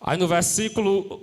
Aí no versículo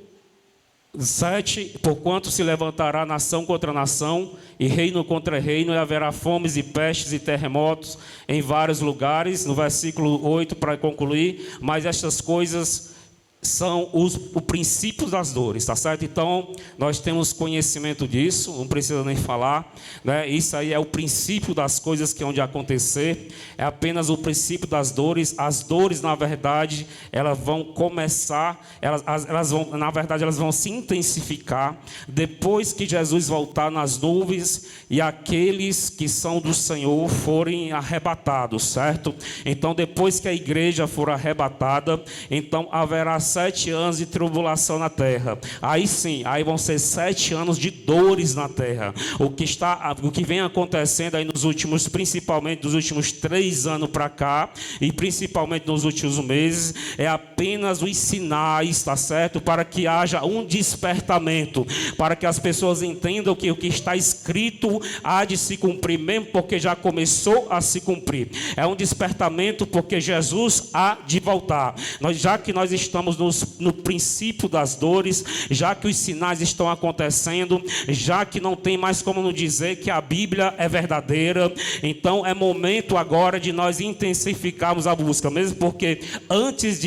7, porquanto se levantará nação contra nação, e reino contra reino, e haverá fomes e pestes e terremotos em vários lugares. No versículo 8, para concluir, mas estas coisas são o princípio das dores, tá certo? Então, nós temos conhecimento disso, não precisa nem falar, né? Isso aí é o princípio das coisas que hão de acontecer, é apenas o princípio das dores. As dores, na verdade, elas vão começar, elas vão, na verdade, elas vão se intensificar depois que Jesus voltar nas nuvens e aqueles que são do Senhor forem arrebatados, certo? Então, depois que a igreja for arrebatada, então haverá 7 anos de tribulação na terra. Aí sim, aí vão ser 7 anos de dores na terra. O que vem acontecendo aí nos últimos, principalmente nos últimos 3 anos para cá, e principalmente nos últimos meses, é apenas os sinais, tá certo? Para que haja um despertamento, para que as pessoas entendam que o que está escrito há de se cumprir, mesmo porque já começou a se cumprir. É um despertamento porque Jesus há de voltar. Já que nós estamos no princípio das dores, já que os sinais estão acontecendo, já que não tem mais como nos dizer que a Bíblia é verdadeira, então é momento agora de nós intensificarmos a busca, mesmo porque antes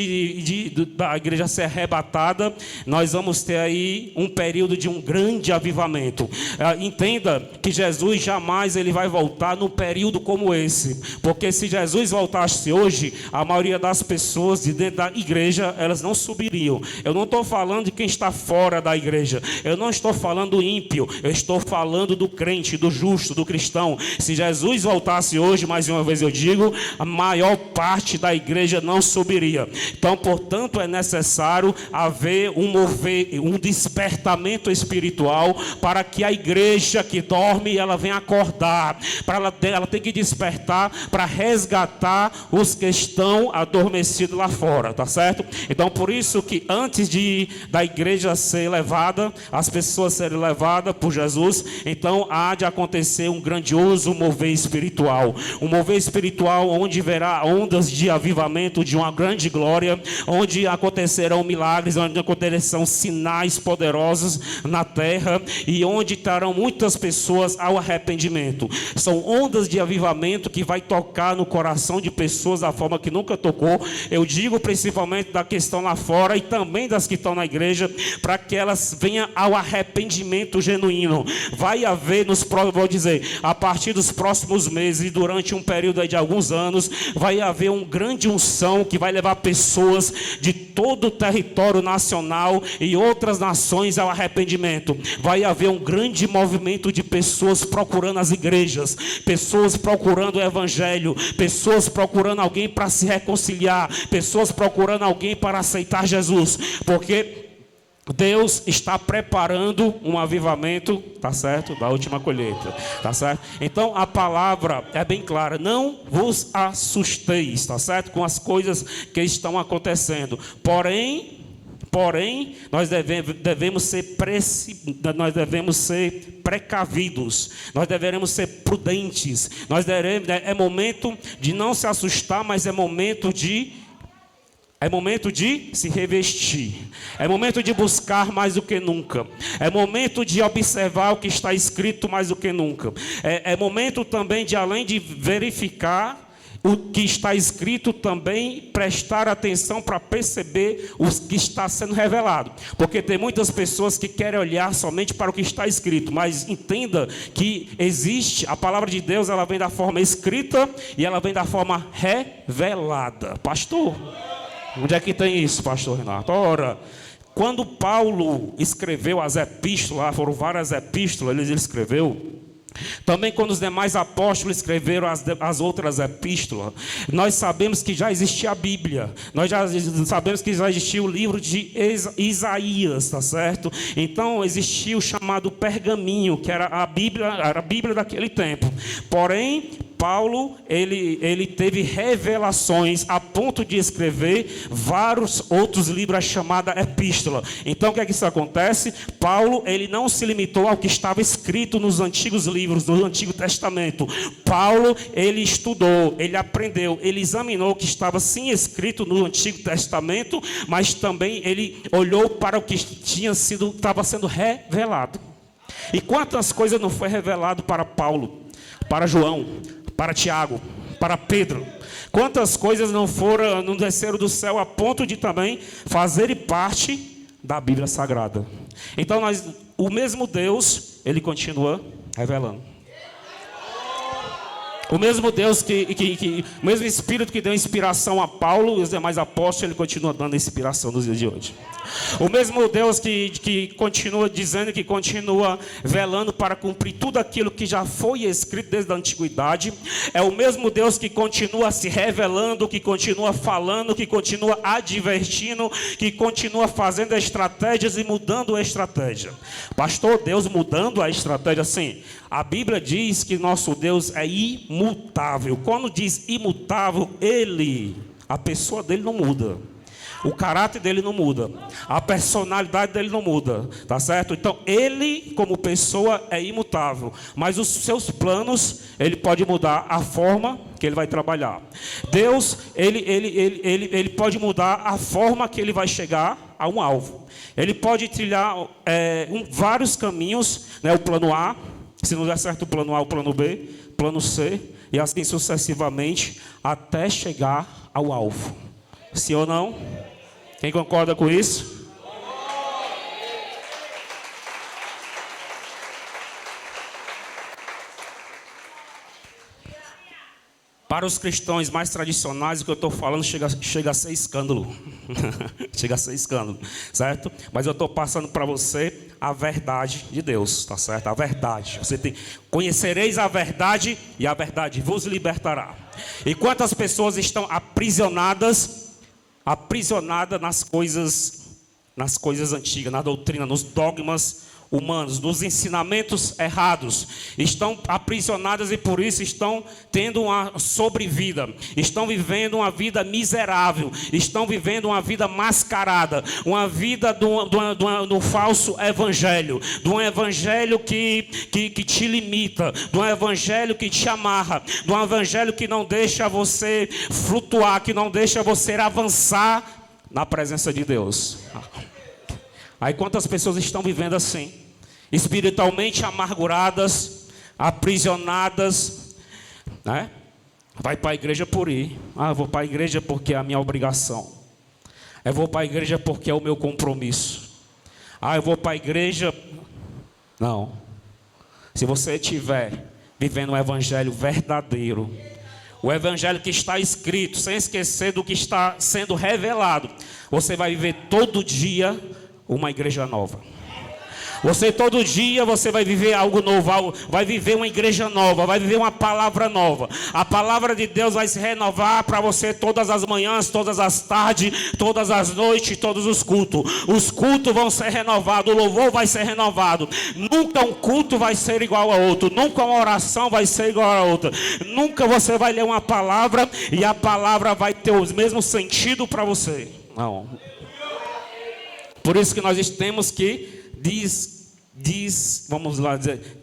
da igreja ser arrebatada, nós vamos ter aí um período de um grande avivamento. Entenda que Jesus jamais ele vai voltar num período como esse, porque se Jesus voltasse hoje, a maioria das pessoas de dentro da igreja, elas não subiriam. Eu não estou falando de quem está fora da igreja, eu não estou falando do ímpio, eu estou falando do crente, do justo, do cristão. Se Jesus voltasse hoje, mais uma vez eu digo, a maior parte da igreja não subiria. Então, portanto, é necessário haver um despertamento espiritual para que a igreja que dorme, ela venha acordar, ela tem que despertar para resgatar os que estão adormecidos lá fora, tá certo? Então, por isso que antes da igreja ser levada, as pessoas serem levadas por Jesus, então há de acontecer um grandioso mover espiritual. Um mover espiritual onde verá ondas de avivamento, de uma grande glória, onde acontecerão milagres, onde acontecerão sinais poderosos na terra e onde estarão muitas pessoas ao arrependimento. São ondas de avivamento que vai tocar no coração de pessoas da forma que nunca tocou. Eu digo principalmente da questão lá fora e também das que estão na igreja, para que elas venham ao arrependimento genuíno. Vai haver, vou dizer, a partir dos próximos meses e durante um período aí de alguns anos, vai haver uma grande unção que vai levar pessoas de todo o território nacional e outras nações ao arrependimento. Vai haver um grande movimento de pessoas procurando as igrejas, pessoas procurando o evangelho, pessoas procurando alguém para se reconciliar, pessoas procurando alguém para aceitar Jesus, porque Deus está preparando um avivamento, tá certo? Da última colheita, tá certo? Então a palavra é bem clara: não vos assusteis, tá certo? Com as coisas que estão acontecendo. Porém, nós devemos ser precavidos, nós devemos ser prudentes. É momento de não se assustar, mas é momento de se revestir. É momento de buscar mais do que nunca. É momento de observar o que está escrito mais do que nunca. É momento também de, além de verificar o que está escrito, também prestar atenção para perceber o que está sendo revelado. Porque tem muitas pessoas que querem olhar somente para o que está escrito, mas entenda que existe, a palavra de Deus, ela vem da forma escrita e ela vem da forma revelada. Pastor, onde é que tem isso, pastor Renato? Ora, quando Paulo escreveu as epístolas, foram várias epístolas, ele escreveu. Também quando os demais apóstolos escreveram as outras epístolas, nós sabemos que já existia a Bíblia, nós já sabemos que já existia o livro de Isaías, tá certo? Então existia o chamado pergaminho, que era a Bíblia daquele tempo. Porém, Paulo, ele teve revelações a ponto de escrever vários outros livros chamada epístola. Então o que é que isso acontece? Paulo, ele não se limitou ao que estava escrito nos antigos livros, no Antigo Testamento. Paulo, ele estudou, ele aprendeu, ele examinou o que estava sim escrito no Antigo Testamento, mas também ele olhou para o que estava sendo revelado. E quantas coisas não foi revelado para Paulo, para João, para Tiago, para Pedro? Quantas coisas não desceram do céu a ponto de também fazerem parte da Bíblia Sagrada? Então o mesmo Deus, ele continua revelando. O mesmo Deus o mesmo Espírito que deu inspiração a Paulo e os demais apóstolos, ele continua dando inspiração nos dias de hoje. O mesmo Deus que continua dizendo, que continua velando para cumprir tudo aquilo que já foi escrito desde a antiguidade, é o mesmo Deus que continua se revelando, que continua falando, que continua advertindo, que continua fazendo estratégias e mudando a estratégia. Pastor, Deus mudando a estratégia, sim. A Bíblia diz que nosso Deus é imutável. Quando diz imutável, a pessoa dele não muda. O caráter dele não muda. A personalidade dele não muda. Tá certo? Então, ele, como pessoa, é imutável. Mas os seus planos, ele pode mudar a forma que ele vai trabalhar. Deus, ele pode mudar a forma que ele vai chegar a um alvo. Ele pode trilhar vários caminhos, né? O plano A. Se não der certo o plano A, o plano B, plano C, e assim sucessivamente, até chegar ao alvo. Sim ou não? Quem concorda com isso? Para os cristãos mais tradicionais, o que eu estou falando chega a ser escândalo. Chega a ser escândalo, certo? Mas eu estou passando para você a verdade de Deus, tá certo? A verdade. Conhecereis a verdade e a verdade vos libertará. E quantas pessoas estão aprisionadas nas coisas antigas, na doutrina, nos dogmas humanos, nos ensinamentos errados, estão aprisionadas e por isso estão tendo uma sobrevida, estão vivendo uma vida miserável, estão vivendo uma vida mascarada, uma vida do falso evangelho, de um evangelho que te limita, de um evangelho que te amarra, de um evangelho que não deixa você flutuar, que não deixa você avançar na presença de Deus. Aí quantas pessoas estão vivendo assim, espiritualmente amarguradas, aprisionadas, né? Vai para a igreja por ir. Eu vou para a igreja porque é a minha obrigação. Eu vou para a igreja porque é o meu compromisso. Eu vou para a igreja. Não. Se você estiver vivendo um evangelho verdadeiro, o evangelho que está escrito, sem esquecer do que está sendo revelado, você vai viver todo dia uma igreja nova. Todo dia você vai viver algo novo, vai viver uma igreja nova, vai viver uma palavra nova. A palavra de Deus vai se renovar para você todas as manhãs, todas as tardes, todas as noites, todos os cultos. Os cultos vão ser renovados, o louvor vai ser renovado. Nunca um culto vai ser igual a outro, nunca uma oração vai ser igual a outra. Nunca você vai ler uma palavra e a palavra vai ter o mesmo sentido para você. Não. Por isso que nós temos que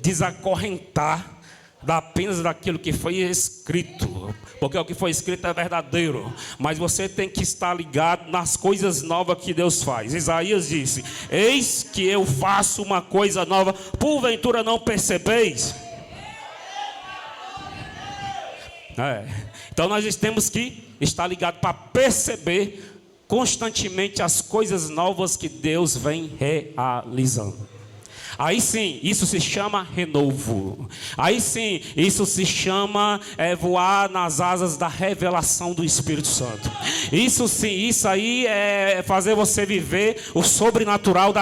desacorrentar apenas daquilo que foi escrito, porque o que foi escrito é verdadeiro, mas você tem que estar ligado nas coisas novas que Deus faz. Isaías disse: eis que eu faço uma coisa nova, porventura não percebeis? Então nós temos que estar ligados para perceber constantemente as coisas novas que Deus vem realizando. Aí sim, isso se chama renovo. Aí sim, isso se chama voar nas asas da revelação do Espírito Santo. Isso sim, isso aí é fazer você viver o sobrenatural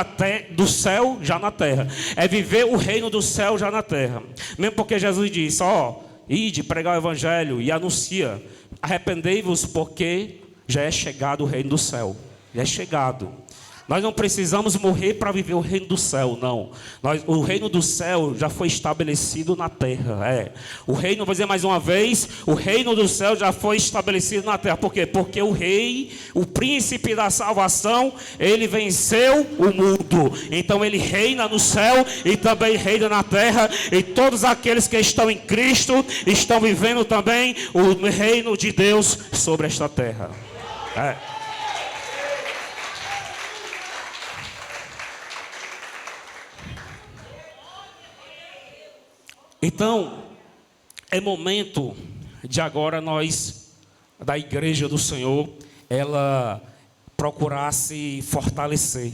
do céu já na terra. É viver o reino do céu já na terra. Mesmo porque Jesus disse: ide pregar o evangelho e anuncia, arrependei-vos porque já é chegado o reino do céu. Já é chegado. Nós não precisamos morrer para viver o reino do céu, não. O reino do céu já foi estabelecido na terra. O reino, vou dizer mais uma vez, o reino do céu já foi estabelecido na terra. Por quê? Porque o rei, o príncipe da salvação, ele venceu o mundo. Então ele reina no céu e também reina na terra. E todos aqueles que estão em Cristo estão vivendo também o reino de Deus sobre esta terra. Então, é momento de agora nós, da igreja do Senhor, ela procurar se fortalecer.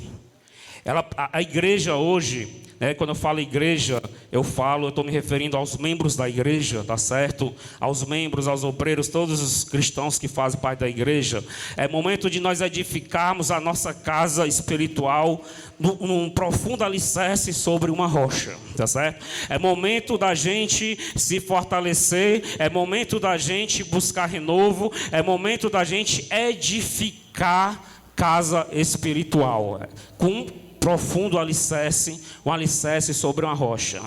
A igreja hoje, quando eu falo igreja, eu estou me referindo aos membros da igreja, tá certo? Aos membros, aos obreiros, todos os cristãos que fazem parte da igreja. É momento de nós edificarmos a nossa casa espiritual num profundo alicerce sobre uma rocha, tá certo? É momento da gente se fortalecer, é momento da gente buscar renovo, é momento da gente edificar casa espiritual, com profundo alicerce, um alicerce sobre uma rocha,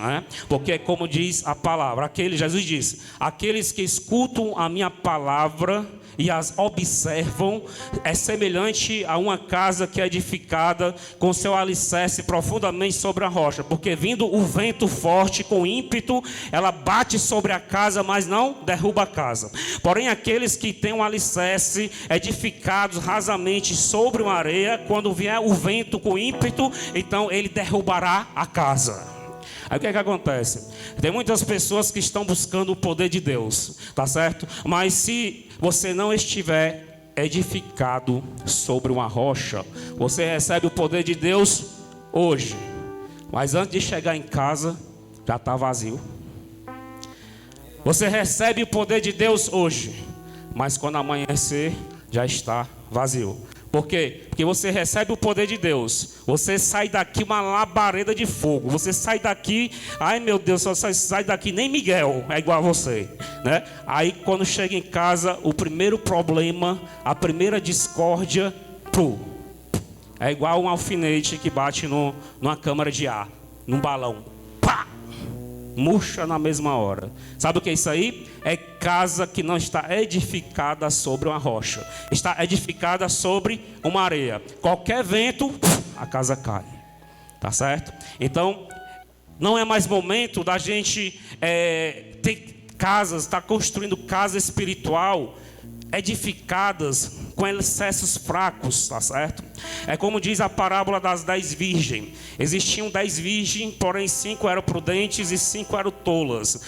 Porque como diz a palavra, Jesus disse, aqueles que escutam a minha palavra e as observam, é semelhante a uma casa que é edificada com seu alicerce profundamente sobre a rocha, porque vindo o vento forte com ímpeto, ela bate sobre a casa, mas não derruba a casa. Porém, aqueles que têm um alicerce edificados rasamente sobre uma areia, quando vier o vento com ímpeto, então ele derrubará a casa. Aí o que acontece? Tem muitas pessoas que estão buscando o poder de Deus, tá certo? Mas se você não estiver edificado sobre uma rocha, você recebe o poder de Deus hoje, mas antes de chegar em casa, já está vazio. Você recebe o poder de Deus hoje, mas quando amanhecer, já está vazio. Por quê? Porque você recebe o poder de Deus. Você sai daqui uma labareda de fogo. Você sai daqui, ai meu Deus, só sai daqui, nem Miguel é igual a você, Aí quando chega em casa, o primeiro problema, a primeira discórdia, é igual um alfinete que bate numa câmara de ar, num balão. Pá! Murcha na mesma hora. Sabe o que é isso aí? É casa que não está edificada sobre uma rocha, está edificada sobre uma areia. Qualquer vento, a casa cai. Tá certo? Então, não é mais momento da gente ter casas, estar construindo casa espiritual edificadas com alicerces fracos, tá certo? É como diz a parábola das 10 virgens. Existiam 10 virgens, porém 5 eram prudentes e 5 eram tolas,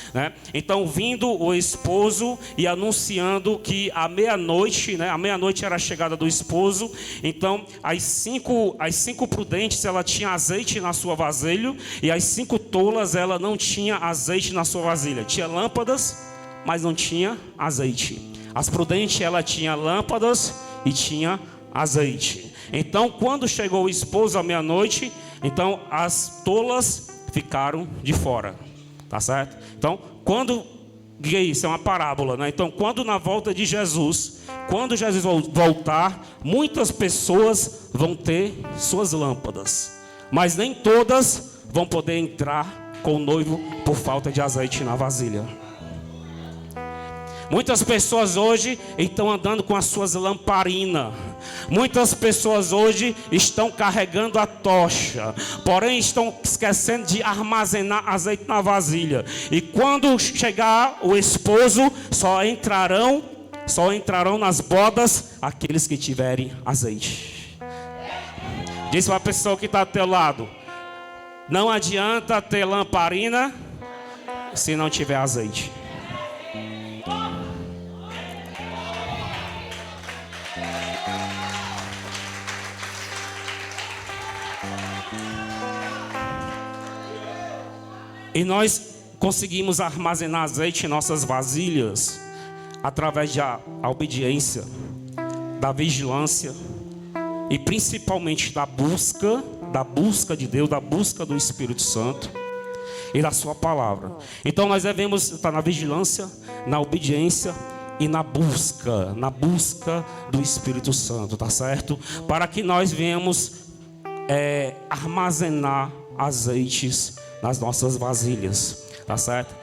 Então, vindo o esposo e anunciando que à meia-noite, a meia-noite era a chegada do esposo, então as cinco prudentes, ela tinha azeite na sua vasilha, e as 5 tolas, ela não tinha azeite na sua vasilha. Tinha lâmpadas, mas não tinha azeite. As prudentes, ela tinha lâmpadas e tinha azeite. Então, quando chegou o esposo à meia-noite, então as tolas ficaram de fora. Tá certo? Então, isso é uma parábola, Então, quando na volta de Jesus, quando Jesus voltar, muitas pessoas vão ter suas lâmpadas, mas nem todas vão poder entrar com o noivo por falta de azeite na vasilha. Muitas pessoas hoje estão andando com as suas lamparinas. Muitas pessoas hoje estão carregando a tocha, porém estão esquecendo de armazenar azeite na vasilha. E quando chegar o esposo, só entrarão nas bodas aqueles que tiverem azeite. Diz para a pessoa que está ao teu lado: não adianta ter lamparina se não tiver azeite. E nós conseguimos armazenar azeite em nossas vasilhas através da obediência, da vigilância e principalmente da busca de Deus, da busca do Espírito Santo e da sua palavra. Então nós devemos estar na vigilância, na obediência e na busca do Espírito Santo, tá certo? Para que nós venhamos é armazenar azeites nas nossas vasilhas. Tá certo?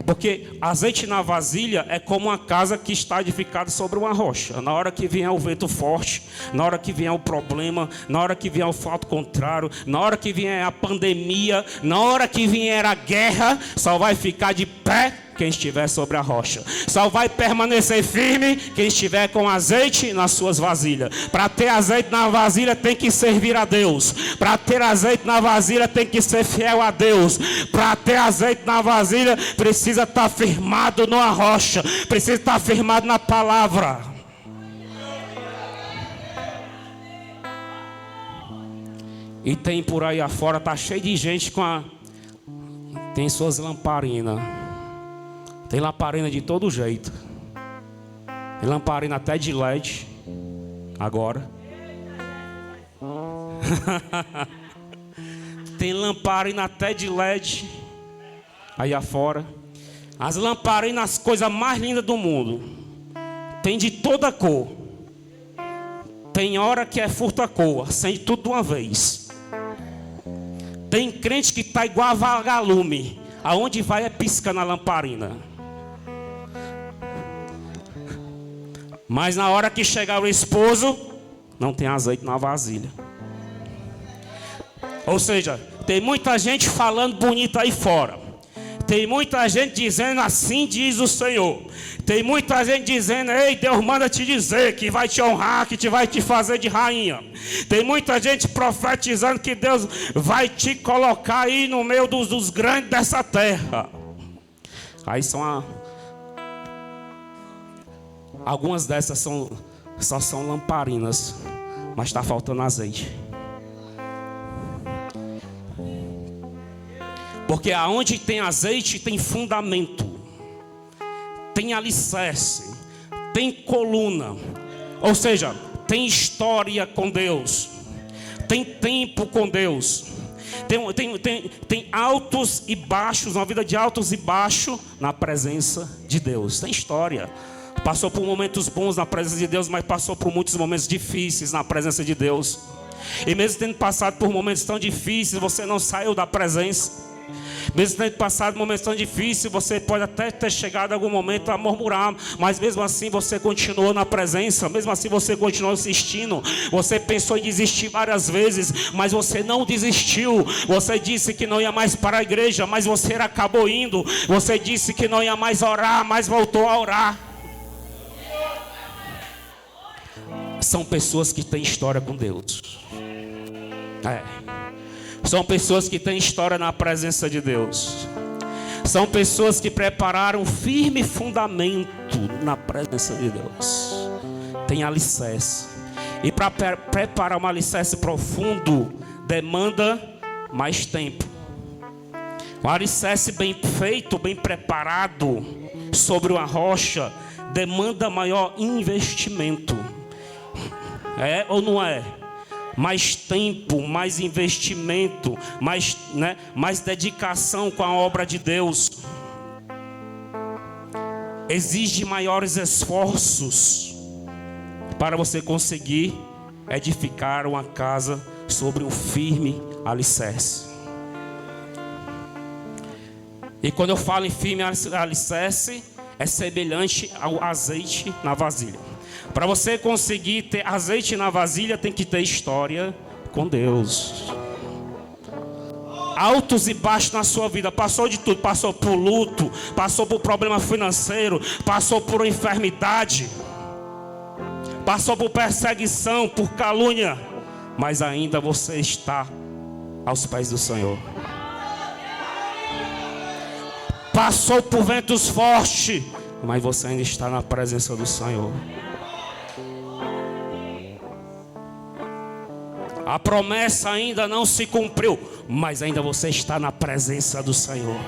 Porque azeite na vasilha é como uma casa que está edificada sobre uma rocha. Na hora que vier o vento forte, na hora que vier o problema, na hora que vier o fato contrário, na hora que vier a pandemia, na hora que vier a guerra, só vai ficar de pé quem estiver sobre a rocha. Só vai permanecer firme quem estiver com azeite nas suas vasilhas. Para ter azeite na vasilha tem que servir a Deus. Para ter azeite na vasilha tem que ser fiel a Deus. Para ter azeite na vasilha precisa estar firmado numa rocha. Precisa estar firmado na palavra. E tem por aí afora, tá cheio de gente tem suas lamparinas. Tem lamparina de todo jeito. Tem lamparina até de LED. Agora. Tem lamparina até de LED. Aí afora. As lamparinas, as coisas mais lindas do mundo. Tem de toda cor. Tem hora que é furta-cor. Acende tudo de uma vez. Tem crente que está igual a vagalume. Aonde vai é pisca na lamparina. Mas na hora que chegar o esposo, não tem azeite na vasilha. Ou seja, tem muita gente falando bonito aí fora. Tem muita gente dizendo assim diz o Senhor. Tem muita gente dizendo, ei, Deus manda te dizer que vai te honrar, que vai te fazer de rainha. Tem muita gente profetizando que Deus vai te colocar aí no meio dos grandes dessa terra. Aí algumas dessas só são lamparinas, mas está faltando azeite. Porque aonde tem azeite tem fundamento, tem alicerce, tem coluna. Ou seja, tem história com Deus, tem tempo com Deus. Tem altos e baixos, uma vida de altos e baixos na presença de Deus. Tem história. Passou por momentos bons na presença de Deus, mas passou por muitos momentos difíceis na presença de Deus. E mesmo tendo passado por momentos tão difíceis, você não saiu da presença. Mesmo tendo passado momentos tão difíceis, você pode até ter chegado em algum momento a murmurar, mas mesmo assim você continuou na presença. Mesmo assim você continuou insistindo. Você pensou em desistir várias vezes, mas você não desistiu. Você disse que não ia mais para a igreja, mas você acabou indo. Você disse que não ia mais orar, mas voltou a orar. São pessoas que têm história com Deus. São pessoas que têm história na presença de Deus. São pessoas que prepararam um firme fundamento na presença de Deus. Tem alicerce. E para preparar um alicerce profundo, demanda mais tempo. Um alicerce bem feito, bem preparado, sobre uma rocha, demanda maior investimento. É ou não é? Mais tempo, mais investimento, mais dedicação com a obra de Deus. Exige maiores esforços para você conseguir edificar uma casa sobre um firme alicerce. E quando eu falo em firme alicerce, é semelhante ao azeite na vasilha. Para você conseguir ter azeite na vasilha, tem que ter história com Deus. Altos e baixos na sua vida. Passou de tudo. Passou por luto, passou por problema financeiro, passou por enfermidade, passou por perseguição, por calúnia, mas ainda você está aos pés do Senhor. Passou por ventos fortes, mas você ainda está na presença do Senhor. A promessa ainda não se cumpriu, mas ainda você está na presença do Senhor.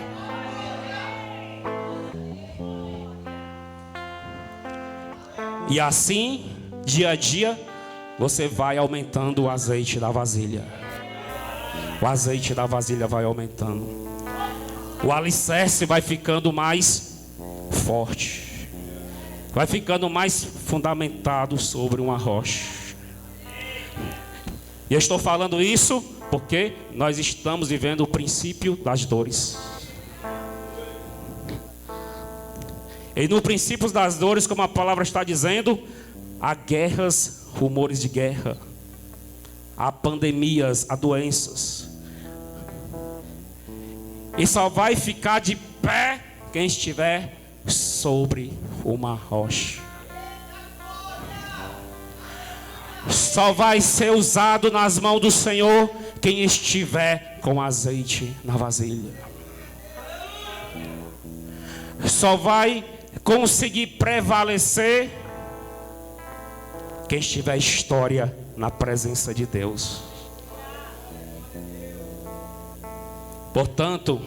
E assim, dia a dia, você vai aumentando o azeite da vasilha. O azeite da vasilha vai aumentando. O alicerce vai ficando mais forte. Vai ficando mais fundamentado sobre uma rocha. E eu estou falando isso porque nós estamos vivendo o princípio das dores. E no princípio das dores, como a palavra está dizendo, há guerras, rumores de guerra, há pandemias, há doenças. E só vai ficar de pé quem estiver sobre uma rocha. Só vai ser usado nas mãos do Senhor quem estiver com azeite na vasilha. Só vai conseguir prevalecer quem estiver história na presença de Deus. Portanto,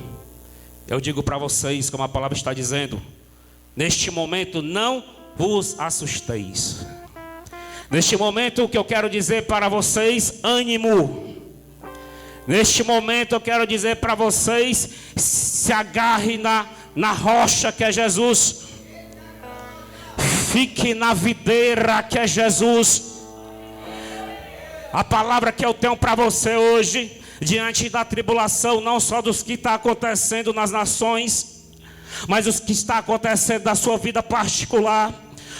eu digo para vocês, como a palavra está dizendo, neste momento não vos assusteis. Neste momento o que eu quero dizer para vocês, ânimo. Neste momento eu quero dizer para vocês, se agarre na rocha que é Jesus. Fique na videira que é Jesus. A palavra que eu tenho para você hoje, diante da tribulação, não só dos que está acontecendo nas nações, mas os que está acontecendo na sua vida particular,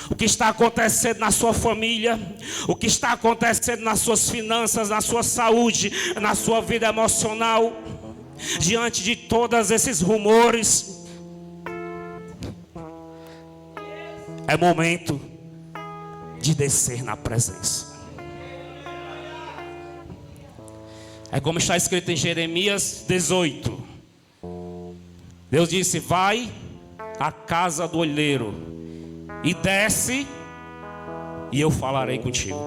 o que está acontecendo na sua família, o que está acontecendo nas suas finanças, na sua saúde, na sua vida emocional, diante de todos esses rumores, é momento de descer na presença. É como está escrito em Jeremias 18. Deus disse: vai à casa do olheiro e desce, e eu falarei contigo.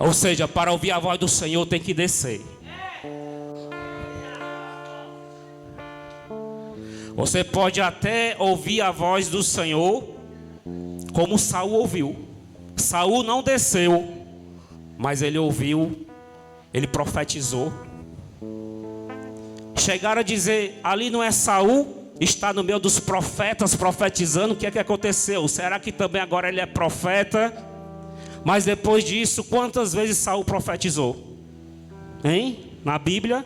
Ou seja, para ouvir a voz do Senhor tem que descer. Você pode até ouvir a voz do Senhor, como Saul ouviu. Saul não desceu, mas ele ouviu, ele profetizou. Chegaram a dizer: ali não é Saul, está no meio dos profetas profetizando. O que é que aconteceu? Será que também agora ele é profeta? Mas depois disso, quantas vezes Saul profetizou? Hein? Na Bíblia?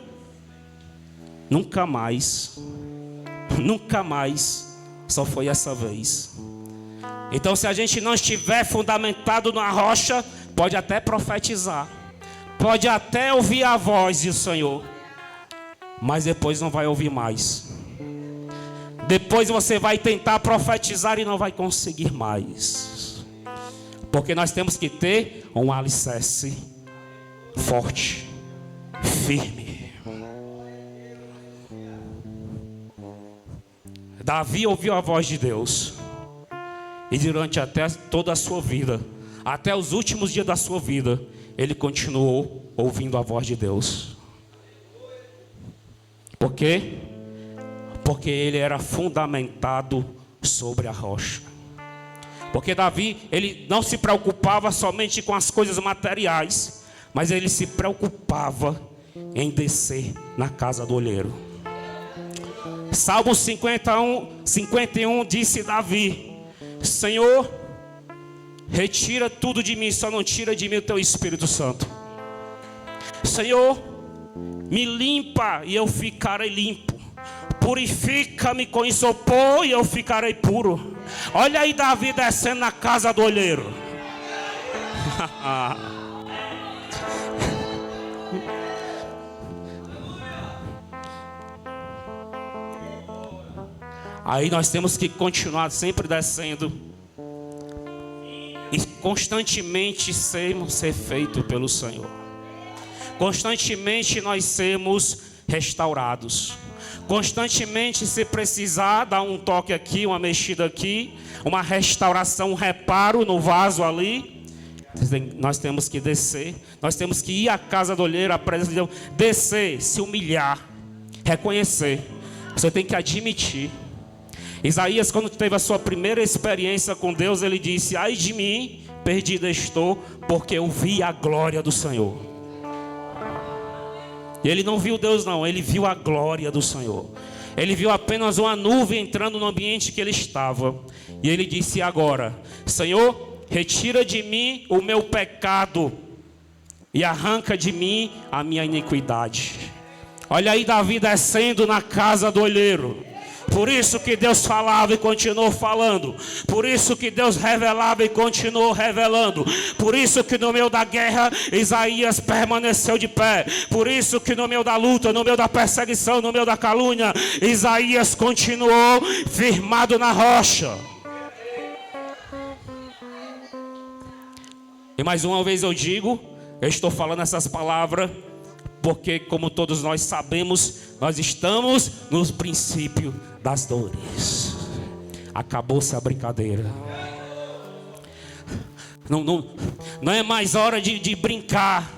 Nunca mais. Nunca mais. Só foi essa vez. Então, se a gente não estiver fundamentado na rocha, pode até profetizar, pode até ouvir a voz do Senhor, mas depois não vai ouvir mais. Depois você vai tentar profetizar e não vai conseguir mais. Porque nós temos que ter um alicerce forte, firme. Davi ouviu a voz de Deus, e durante até toda a sua vida, até os últimos dias da sua vida, ele continuou ouvindo a voz de Deus. Por quê? Porque ele era fundamentado sobre a rocha. Porque Davi, ele não se preocupava somente com as coisas materiais, mas ele se preocupava em descer na casa do olheiro. Salmo 51 disse Davi: Senhor, retira tudo de mim, só não tira de mim o teu Espírito Santo. Senhor, me limpa e eu ficarei limpo. Purifica-me com isopor e eu ficarei puro. Olha aí Davi descendo na casa do olheiro. Aí nós temos que continuar sempre descendo e constantemente ser feito pelo Senhor. Constantemente nós sermos restaurados. Constantemente, se precisar dar um toque aqui, uma mexida aqui, uma restauração, um reparo no vaso ali, nós temos que descer. Nós temos que ir à casa do olheiro, à presença de Deus, descer, se humilhar, reconhecer. Você tem que admitir. Isaías, quando teve a sua primeira experiência com Deus, ele disse: ai de mim, perdido estou, porque eu vi a glória do Senhor. E ele não viu Deus não, ele viu a glória do Senhor. Ele viu apenas uma nuvem entrando no ambiente que ele estava. E ele disse: agora, Senhor, retira de mim o meu pecado e arranca de mim a minha iniquidade. Olha aí Davi descendo na casa do olheiro. Por isso que Deus falava e continuou falando. Por isso que Deus revelava e continuou revelando. Por isso que no meio da guerra Isaías permaneceu de pé. Por isso que no meio da luta, no meio da perseguição, no meio da calúnia, Isaías continuou firmado na rocha. E mais uma vez eu digo, eu estou falando essas palavras porque, como todos nós sabemos, nós estamos nos princípios das dores. Acabou-se a brincadeira. Não é mais hora de brincar.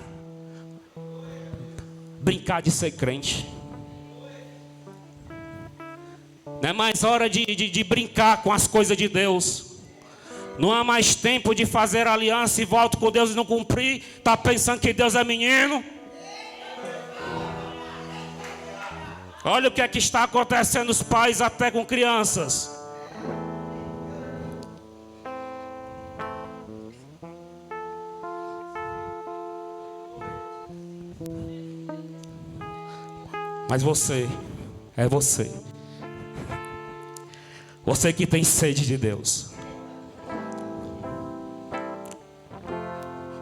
Brincar de ser crente. Não é mais hora de brincar com as coisas de Deus. Não há mais tempo de fazer aliança e voto com Deus e não cumprir. Está pensando que Deus é menino? Olha o que é que está acontecendo, os pais até com crianças. Mas você, é você. Você que tem sede de Deus.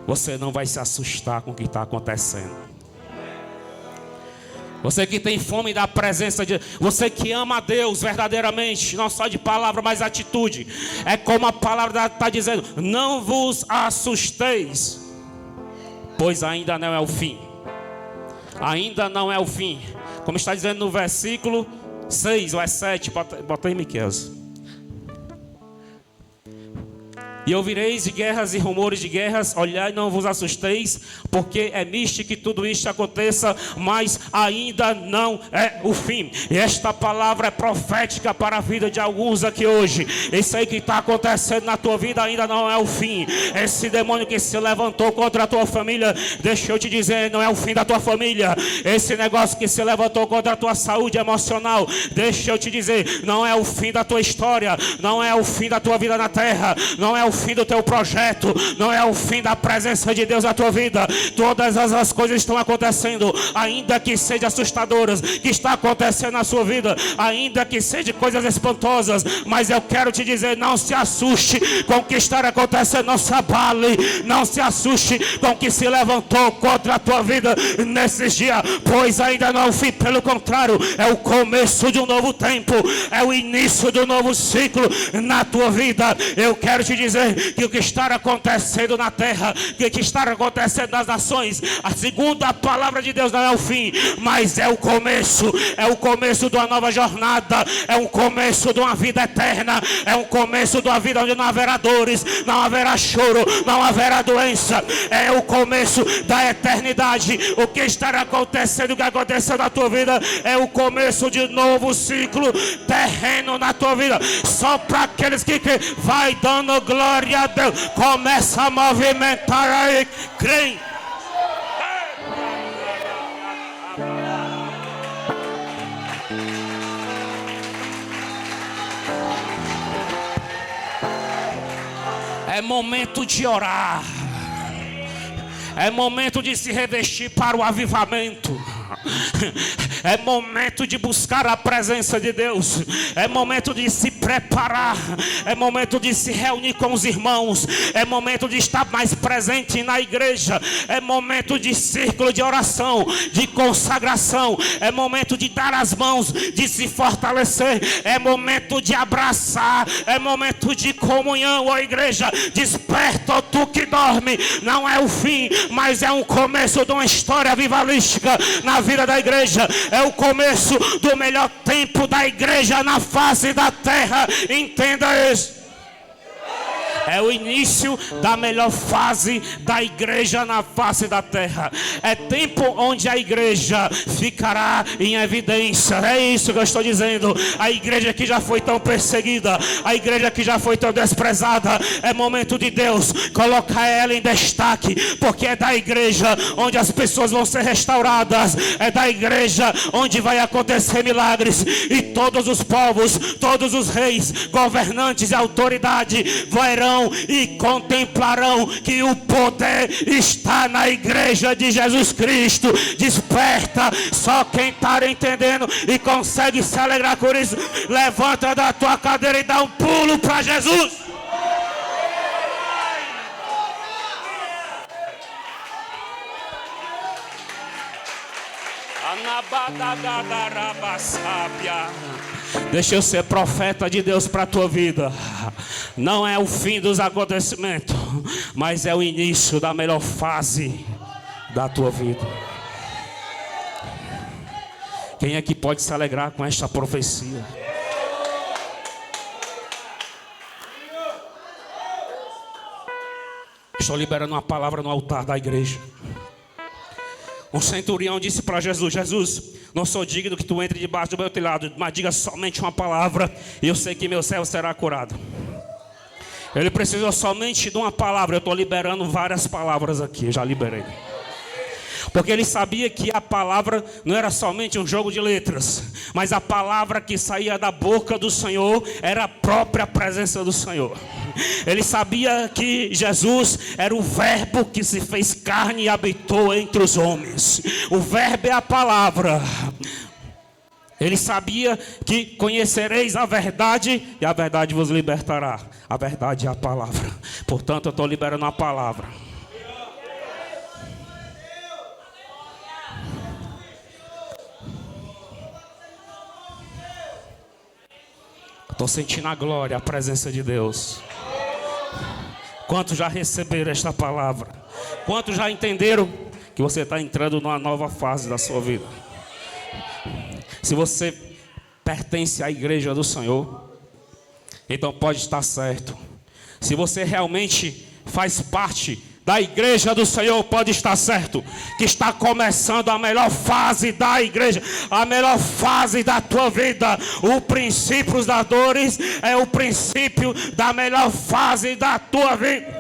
Você não vai se assustar com o que está acontecendo. Você que tem fome da presença de Deus. Você que ama a Deus verdadeiramente. Não só de palavra, mas atitude. É como a palavra está dizendo: não vos assusteis, pois ainda não é o fim. Ainda não é o fim. Como está dizendo no versículo 6 ou é 7. Bota aí, Miqueias. E ouvireis de guerras e rumores de guerras, olhai, não vos assusteis, porque é misto que tudo isto aconteça, mas ainda não é o fim. E esta palavra é profética para a vida de alguns aqui hoje. Isso aí que está acontecendo na tua vida ainda não é o fim. Esse demônio que se levantou contra a tua família, deixa eu te dizer, não é o fim da tua família. Esse negócio que se levantou contra a tua saúde emocional, deixa eu te dizer, não é o fim da tua história, não é o fim da tua vida na terra, não é o fim do teu projeto, não é o fim da presença de Deus na tua vida. Todas as coisas estão acontecendo, ainda que sejam assustadoras, que está acontecendo na sua vida, ainda que sejam coisas espantosas, mas eu quero te dizer, não se assuste com o que está acontecendo, não se abale, não se assuste com o que se levantou contra a tua vida nesses dias, pois ainda não é o fim, pelo contrário, é o começo de um novo tempo, é o início de um novo ciclo na tua vida. Eu quero te dizer que o que está acontecendo na terra, que o que está acontecendo nas nações, a segunda palavra de Deus não é o fim, mas é o começo de uma nova jornada, é um começo de uma vida eterna, é um começo de uma vida onde não haverá dores, não haverá choro, não haverá doença, é o começo da eternidade. O que está acontecendo, o que aconteceu na tua vida, é o começo de novo ciclo terreno na tua vida, só para aqueles que vai dando glória a Deus, começa a movimentar aí, crê. É momento de orar, é momento de se revestir para o avivamento. É momento de buscar a presença de Deus. É momento de se preparar. É momento de se reunir com os irmãos. É momento de estar mais presente na igreja. É momento de círculo de oração, de consagração. É momento de dar as mãos, de se fortalecer. É momento de abraçar. É momento de comunhão, ó igreja. Desperta, ó tu que dorme. Não é o fim, mas é um começo de uma história avivalística na vida da igreja. É o começo do melhor tempo da igreja na face da terra. Entenda isso. É o início da melhor fase da igreja na face da terra. É tempo onde a igreja ficará em evidência. É isso que eu estou dizendo. A igreja que já foi tão perseguida, a igreja que já foi tão desprezada, é momento de Deus colocar ela em destaque, porque é da igreja onde as pessoas vão ser restauradas, é da igreja onde vai acontecer milagres, e todos os povos, todos os reis, governantes e autoridade verão e contemplarão que o poder está na igreja de Jesus Cristo. Desperta, só quem está entendendo e consegue se alegrar com isso, levanta da tua cadeira e dá um pulo para Jesus. Deixa eu ser profeta de Deus para a tua vida. Não é o fim dos acontecimentos, mas é o início da melhor fase da tua vida. Quem é que pode se alegrar com esta profecia? Estou liberando uma palavra no altar da igreja. Um centurião disse para Jesus: Jesus, não sou digno que tu entre debaixo do meu telhado, mas diga somente uma palavra e eu sei que meu servo será curado. Ele precisou somente de uma palavra. Eu estou liberando várias palavras aqui, eu já liberei. Porque ele sabia que a palavra não era somente um jogo de letras, mas a palavra que saía da boca do Senhor era a própria presença do Senhor. Ele sabia que Jesus era o verbo que se fez carne e habitou entre os homens. O verbo é a palavra. Ele sabia que conhecereis a verdade e a verdade vos libertará. A verdade é a palavra. Portanto, eu estou liberando a palavra. Estou sentindo a glória, a presença de Deus. Quantos já receberam esta palavra? Quantos já entenderam que você está entrando numa nova fase da sua vida? Se você pertence à igreja do Senhor, então pode estar certo. Se você realmente faz parte da igreja do Senhor, pode estar certo que está começando a melhor fase da igreja, a melhor fase da tua vida. O princípio das dores é o princípio da melhor fase da tua vida.